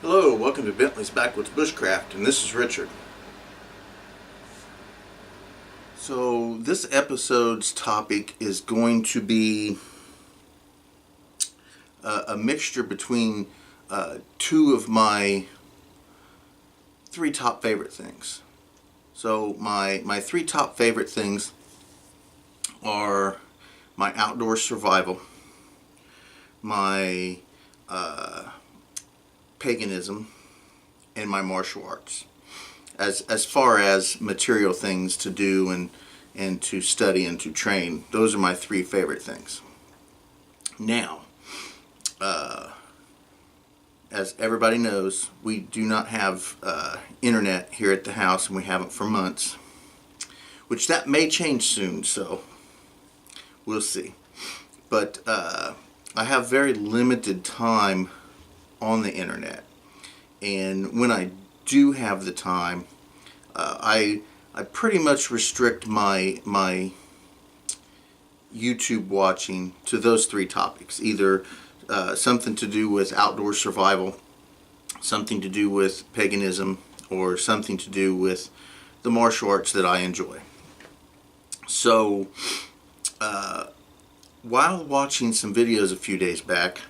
Hello, welcome to Bentley's Backwoods Bushcraft, and this is Richard. So this episode's topic is going to be a mixture between two of my three top favorite things. So my three top favorite things are my outdoor survival, my paganism, and my martial arts. As far as material things to do and to study and to train, those are my three favorite things. Now, as everybody knows, we do not have internet here at the house, and we haven't for months, which that may change soon, so we'll see. But I have very limited time on the internet, and when I do have the time, I pretty much restrict my YouTube watching to those three topics: either something to do with outdoor survival, something to do with paganism, or something to do with the martial arts that I enjoy. So while watching some videos a few days back,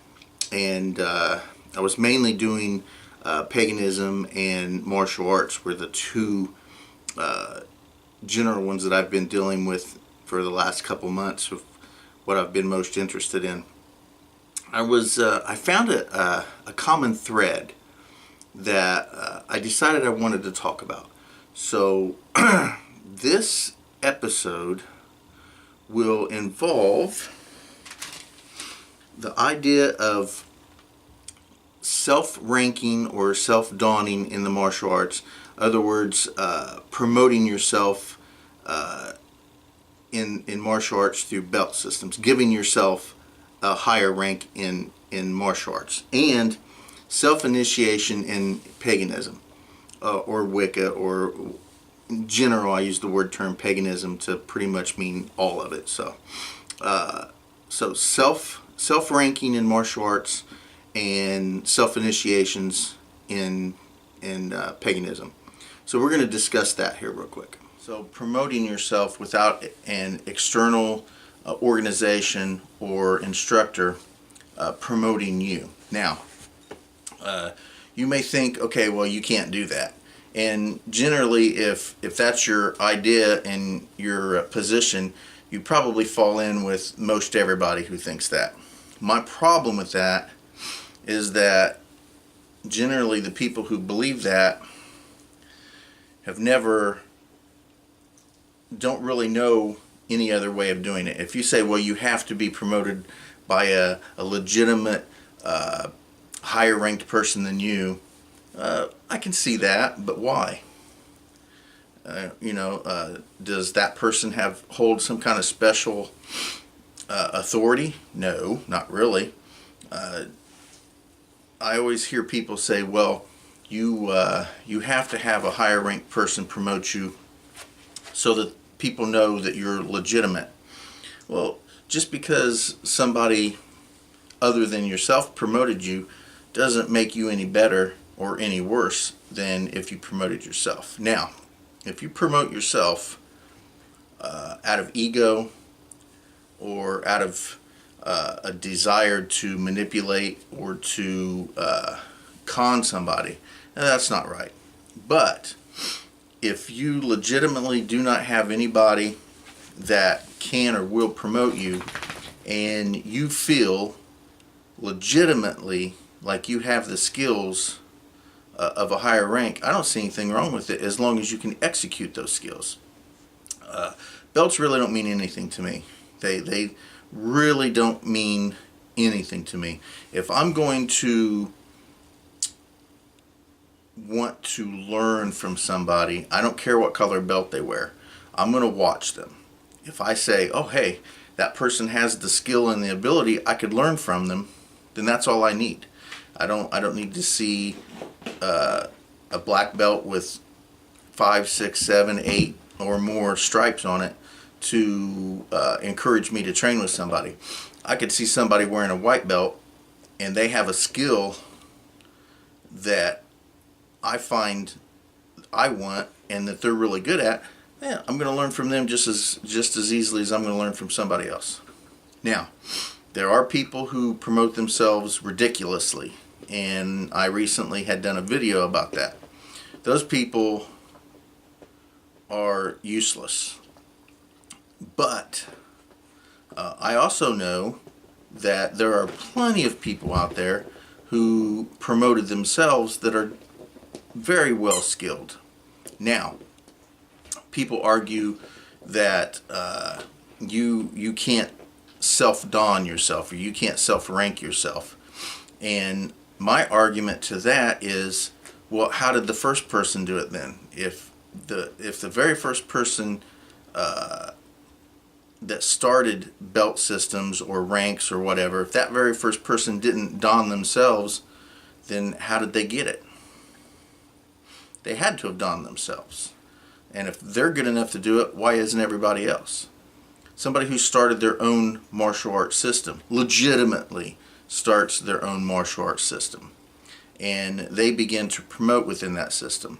and I was mainly doing paganism and martial arts were the two general ones that I've been dealing with for the last couple months of what I've been most interested in. I found a common thread that I decided I wanted to talk about. So this episode will involve the idea of self-ranking or self-dawning in the martial arts. In other words, promoting yourself in martial arts through belt systems, giving yourself a higher rank in martial arts, and self-initiation in paganism or Wicca, or in general I use the term paganism to pretty much mean all of it. So self-ranking in martial arts and self-initiations in paganism. So we're going to discuss that here real quick. So promoting yourself without an external organization or instructor promoting you. Now, you may think, okay, well, you can't do that. And generally, if that's your idea and your position, you probably fall in with most everybody who thinks that. My problem with that is that generally the people who believe that don't really know any other way of doing it. If you say, well, you have to be promoted by a legitimate higher ranked person than you, I can see that, but why? Does that person hold some kind of special authority? No, not really. I always hear people say, well, you have to have a higher ranked person promote you so that people know that you're legitimate. Well, just because somebody other than yourself promoted you doesn't make you any better or any worse than if you promoted yourself. Now, if you promote yourself out of ego or out of a desire to manipulate or to con somebody, that's not right. But if you legitimately do not have anybody that can or will promote you, and you feel legitimately like you have the skills of a higher rank, I don't see anything wrong with it as long as you can execute those skills. Belts really don't mean anything to me. They really don't mean anything to me. If I'm going to want to learn from somebody, I don't care what color belt they wear, I'm going to watch them. If I say, oh hey, that person has the skill and the ability, I could learn from them, then that's all I need. I don't need to see a black belt with 5, 6, 7, 8 or more stripes on it to encourage me to train with somebody. I could see somebody wearing a white belt and they have a skill that I find I want and that they're really good at, yeah, I'm going to learn from them just as easily as I'm going to learn from somebody else. Now, there are people who promote themselves ridiculously, and I recently had done a video about that. Those people are useless. But I also know that there are plenty of people out there who promoted themselves that are very well skilled. Now, people argue that you can't self-dawn yourself, or you can't self-rank yourself. And my argument to that is, well, how did the first person do it then? If the very first person that started belt systems or ranks or whatever, if that very first person didn't don themselves, then how did they get it? They had to have donned themselves. And if they're good enough to do it, why isn't everybody else? Somebody who started their own martial arts system, legitimately starts their own martial arts system, and they begin to promote within that system.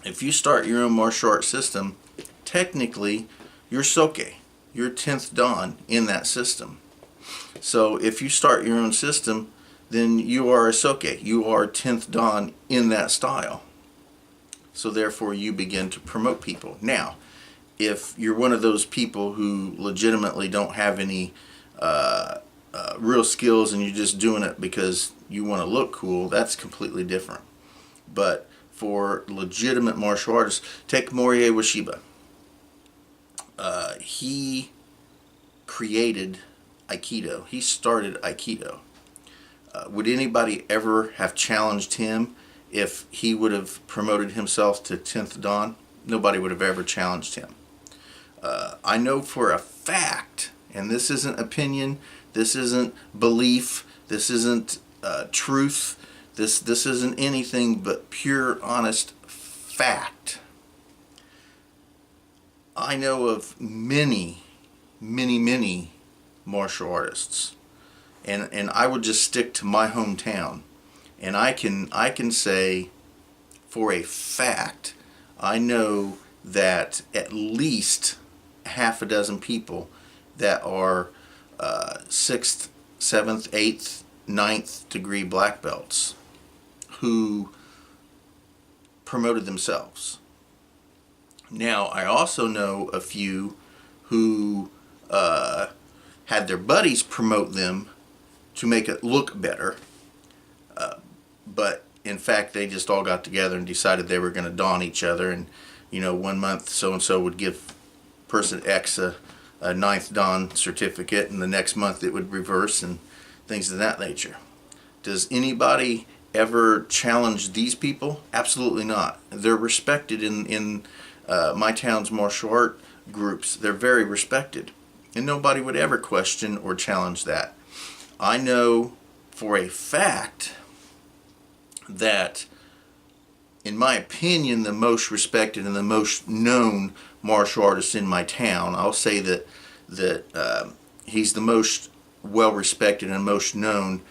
If you start your own martial arts system, technically you're soke, you're 10th dan in that system. So if you start your own system, then you are a soke, you are 10th dan in that style. So therefore you begin to promote people. Now, if you're one of those people who legitimately don't have any real skills and you're just doing it because you want to look cool, that's completely different. But for legitimate martial artists, take Morihei Ueshiba. He created Aikido. He started Aikido. Would anybody ever have challenged him if he would have promoted himself to 10th dan? Nobody would have ever challenged him. I know for a fact, and this isn't opinion, this isn't belief, this isn't truth, this isn't anything but pure, honest fact. I know of many martial artists, and I would just stick to my hometown, and I can say for a fact, I know that at least half a dozen people that are 6th, 7th, 8th, 9th degree black belts who promoted themselves. Now, I also know a few who had their buddies promote them to make it look better, but in fact they just all got together and decided they were going to don each other, and 1 month so and so would give person X a 9th dan certificate, and the next month it would reverse, and things of that nature. Does anybody ever challenge these people? Absolutely not. They're respected in my town's martial art groups. They're very respected, and nobody would ever question or challenge that. I know for a fact that, in my opinion, the most respected and the most known martial artist in my town, I'll say that he's the most well respected and most known,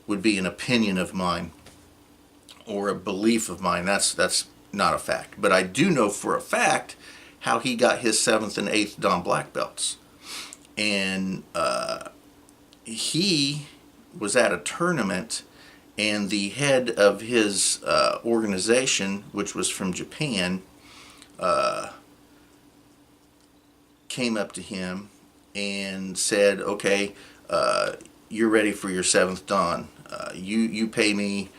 would be an opinion of mine or a belief of mine. That's not a fact, but I do know for a fact how he got his 7th and 8th dan black belts. And he was at a tournament, and the head of his organization, which was from Japan, came up to him and said, okay, you're ready for your 7th dan. You pay me,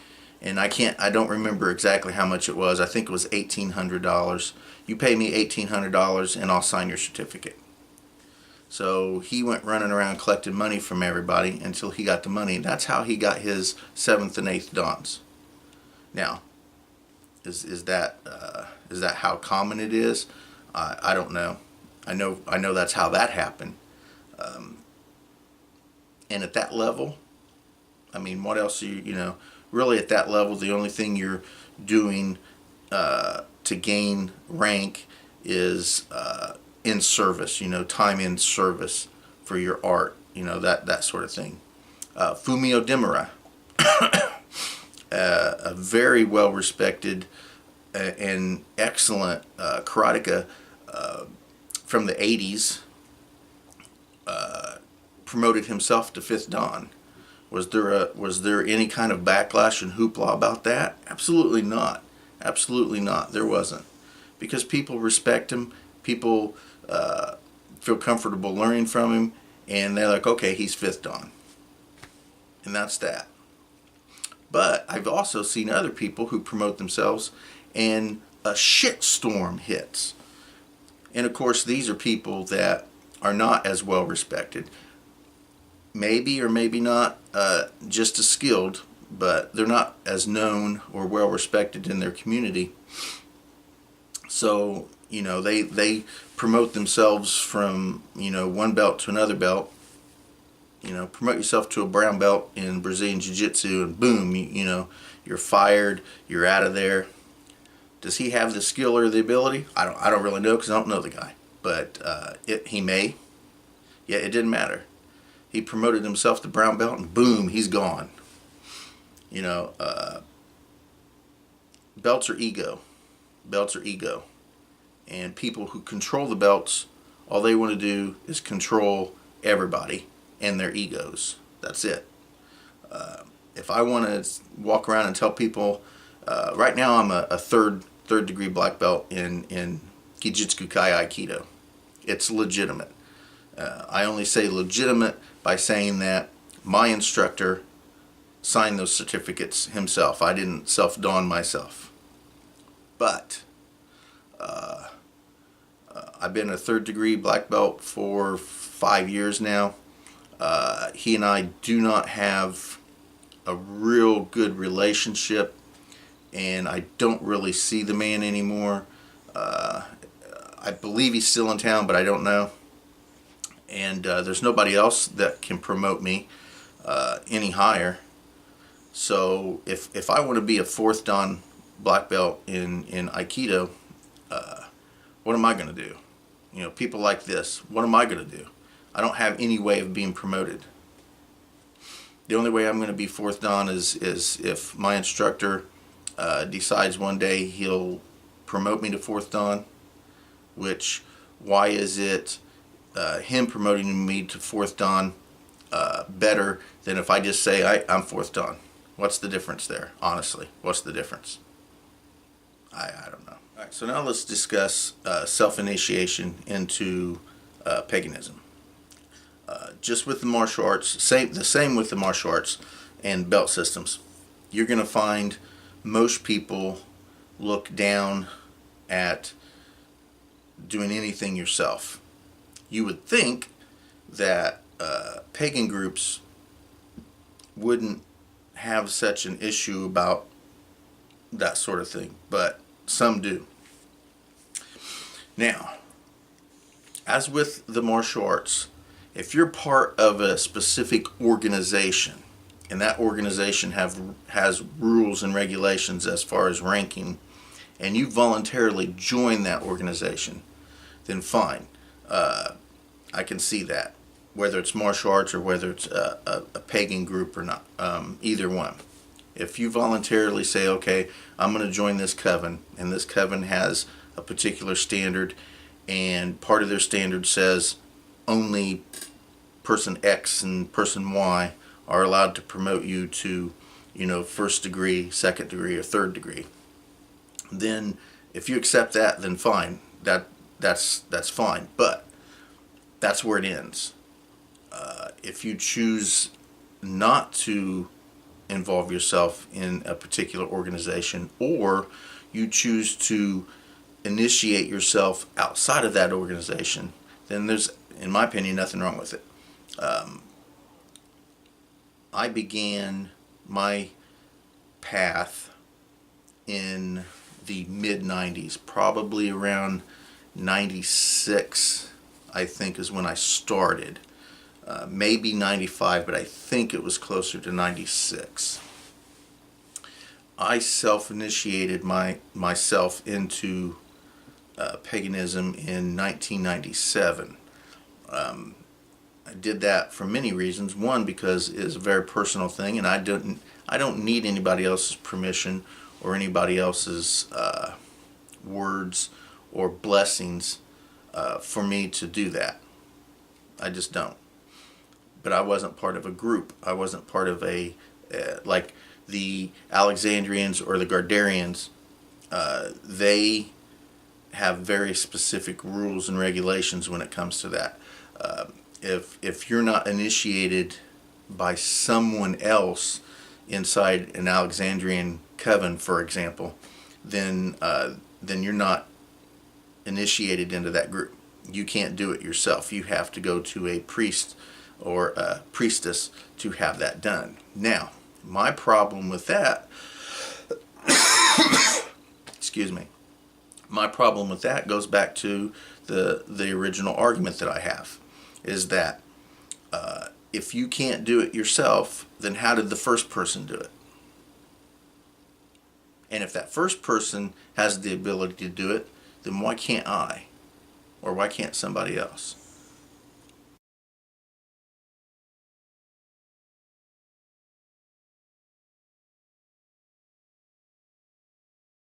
and I don't remember exactly how much it was. I think it was $1,800. You pay me $1,800 and I'll sign your certificate. So he went running around collecting money from everybody until he got the money. That's how he got his 7th and 8th dans. Now, is that how common it is? I don't know. I know that's how that happened. And at that level, I mean, what else are you really at that level, the only thing you're doing to gain rank is in service, time in service for your art, that sort of thing. Fumio Demura, a very well respected and excellent karateka from the 80s promoted himself to Fifth Dan. Was there any kind of backlash and hoopla about that? Absolutely not. Absolutely not. There wasn't, because people respect him. People feel comfortable learning from him, and they're like, okay, he's Fifth Dan, and that's that. But I've also seen other people who promote themselves, and a shitstorm hits. And of course, these are people that are not as well respected. Maybe or maybe not just as skilled, but they're not as known or well respected in their community. So, they promote themselves from, one belt to another belt. Promote yourself to a brown belt in Brazilian Jiu-Jitsu, and boom, you're fired, you're out of there. Does he have the skill or the ability? I don't really know, because I don't know the guy. But he may. Yeah, it didn't matter. He promoted himself to brown belt, and boom, he's gone. Belts are ego. Belts are ego. And people who control the belts, all they want to do is control everybody and their egos. That's it. If I want to walk around and tell people, right now I'm a third degree black belt in Kijitsuku Kai Aikido. It's legitimate. I only say legitimate by saying that my instructor signed those certificates himself. I didn't self-don myself. But I've been a third degree black belt for 5 years now. He and I do not have a real good relationship, and I don't really see the man anymore. I believe he's still in town, but I don't know. And there's nobody else that can promote me any higher. So if I want to be a fourth dan black belt in Aikido, what am I going to do? People like this, what am I going to do? I don't have any way of being promoted. The only way I'm going to be fourth dan is if my instructor decides one day he'll promote me to fourth dan, which, why is it him promoting me to fourth dan better than if I just say I'm fourth dan? What's the difference there? Honestly, what's the difference? I don't know. All right, so now let's discuss self-initiation into paganism. Just with the martial arts, the same with the martial arts and belt systems. You're going to find most people look down at doing anything yourself. You would think that pagan groups wouldn't have such an issue about that sort of thing, but some do. Now, as with the martial arts, if you're part of a specific organization, and that organization has rules and regulations as far as ranking, and you voluntarily join that organization, then fine. I can see that, whether it's martial arts or whether it's a pagan group or not, either one. If you voluntarily say, okay, I'm going to join this coven, and this coven has a particular standard, and part of their standard says only person X and person Y are allowed to promote you to, first degree, second degree, or third degree, then if you accept that, then fine. That's fine. But that's where it ends. If you choose not to involve yourself in a particular organization, or you choose to initiate yourself outside of that organization, then there's, in my opinion, nothing wrong with it. I began my path in the mid-90s, probably around 96, I think, is when I started. Maybe 95, but I think it was closer to 96. I self-initiated myself into paganism in 1997. I did that for many reasons. One, because it's a very personal thing, and I I don't need anybody else's permission or anybody else's words or blessings for me to do that. I just don't. But I wasn't part of a group. I wasn't part of a, like the Alexandrians or the Gardarians, they have very specific rules and regulations when it comes to that. If you're not initiated by someone else inside an Alexandrian coven, for example, then you're not initiated into that group. You can't do it yourself. You have to go to a priest or a priestess to have that done. Now, my problem with that, excuse me, my problem with that goes back to the original argument that I have, is that if you can't do it yourself, then how did the first person do it? And if that first person has the ability to do it, then why can't I? Or why can't somebody else?